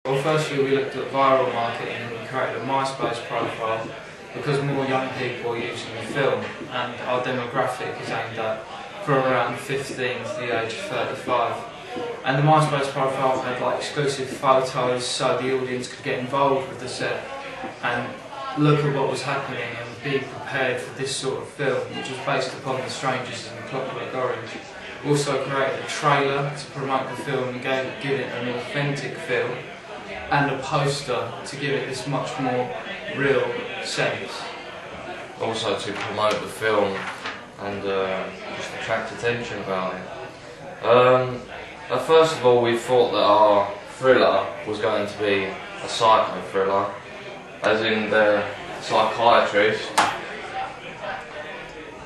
Well, firstly we looked at viral marketing and we created a MySpace profile because more young people are using the film and our demographic is aimed at from around 15 to the age of 35. And the MySpace profile had like exclusive photos so the audience could get involved with the set and look at what was happening and be prepared for this sort of film, which was based upon The Strangers in the Clockwork Orange. We also created a trailer to promote the film and give it an authentic feel, and a poster to give it this much more real sense. Also to promote the film and just attract attention about it. First of all, we thought that our thriller was going to be a psycho thriller, as in the psychiatrist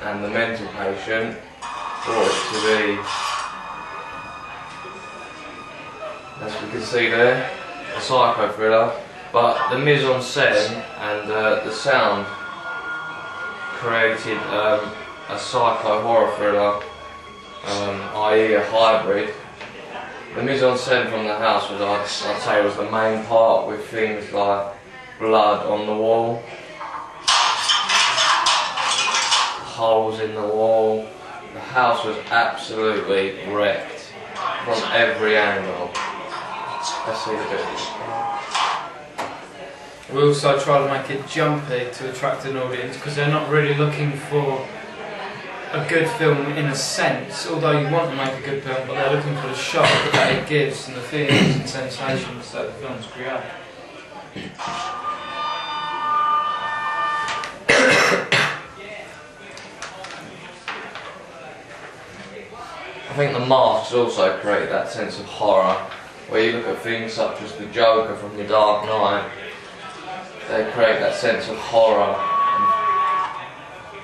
and the mental patient brought it to be, as we can see there, a psycho thriller, but the mise-en-scène and the sound created a psycho horror thriller, i.e. a hybrid. The mise-en-scène from the house was, I'd say, was the main part, with things like blood on the wall, holes in the wall. The house was absolutely wrecked from every angle. Let's see the bit. We also try to make it jumpy to attract an audience because they're not really looking for a good film in a sense, although you want to make a good film, but they're looking for the shock that it gives and the feelings and sensations that the films create. I think the masks also create that sense of horror, where you look at things such as the Joker from The Dark Knight. They create that sense of horror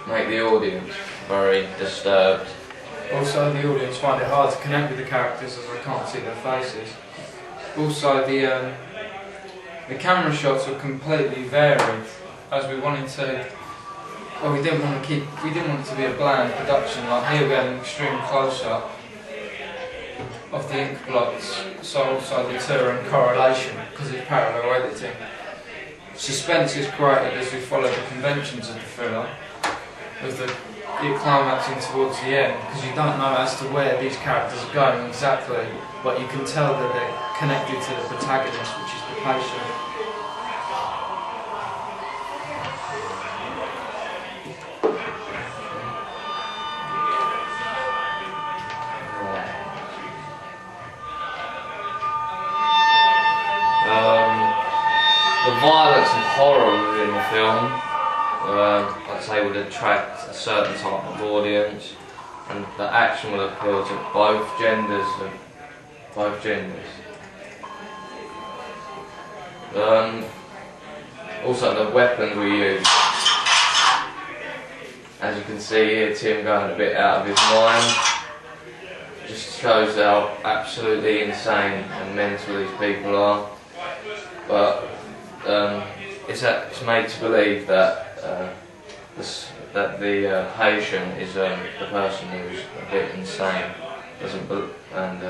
and make the audience very disturbed. Also, the audience find it hard to connect with the characters as they can't see their faces. Also, the camera shots were completely varied, as we wanted to. Well, we didn't want it to be a bland production. Like here, we had an extreme close-up of the ink blots, so also the two are in correlation because it's parallel editing. Suspense is created as we follow the conventions of the thriller, with it climaxing towards the end, because you don't know as to where these characters are going exactly, but you can tell that they're connected to the protagonist, which is the patient. The violence and horror within the film, I'd say, would attract a certain type of audience, and the action would appeal to both genders. Also, the weapons we use. As you can see here, Tim going a bit out of his mind. Just shows how absolutely insane and mental these people are. But it's made to believe that the patient is the person who's a bit insane, and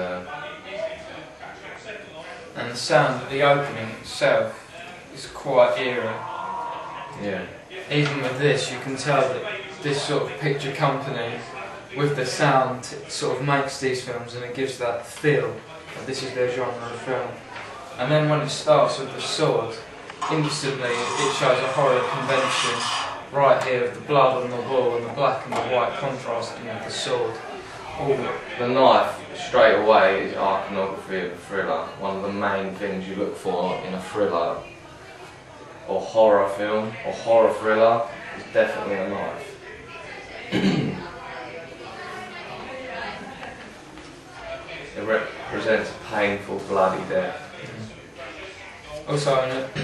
the sound of the opening itself is quite eerie. Yeah. Even with this, you can tell that this sort of picture company, with the sound, sort of makes these films, and it gives that feel that this is their genre of film. And then when it starts with the sword, instantly it shows a horror convention right here of the blood on the wall and the black and the white contrasting with the sword. The knife, straight away, is iconography of a thriller. One of the main things you look for in a thriller or horror film or horror thriller is definitely a knife. It represents a painful, bloody death. Also,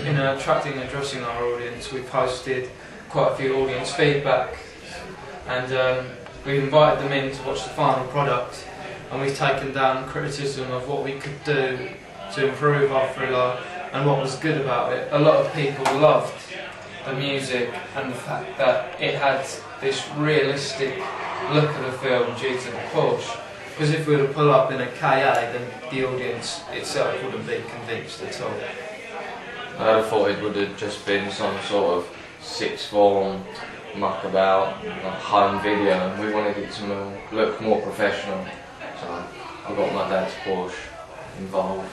in attracting and addressing our audience, we posted quite a few audience feedback, and we invited them in to watch the final product, and we've taken down criticism of what we could do to improve our thriller and what was good about it. A lot of people loved the music and the fact that it had this realistic look at the film due to the push, Because if we were to pull up in a KA, then the audience itself wouldn't be convinced at all. I thought it would have just been some sort of sixth form muckabout, like home video, and we wanted it to look more professional. So I got my dad's Porsche involved.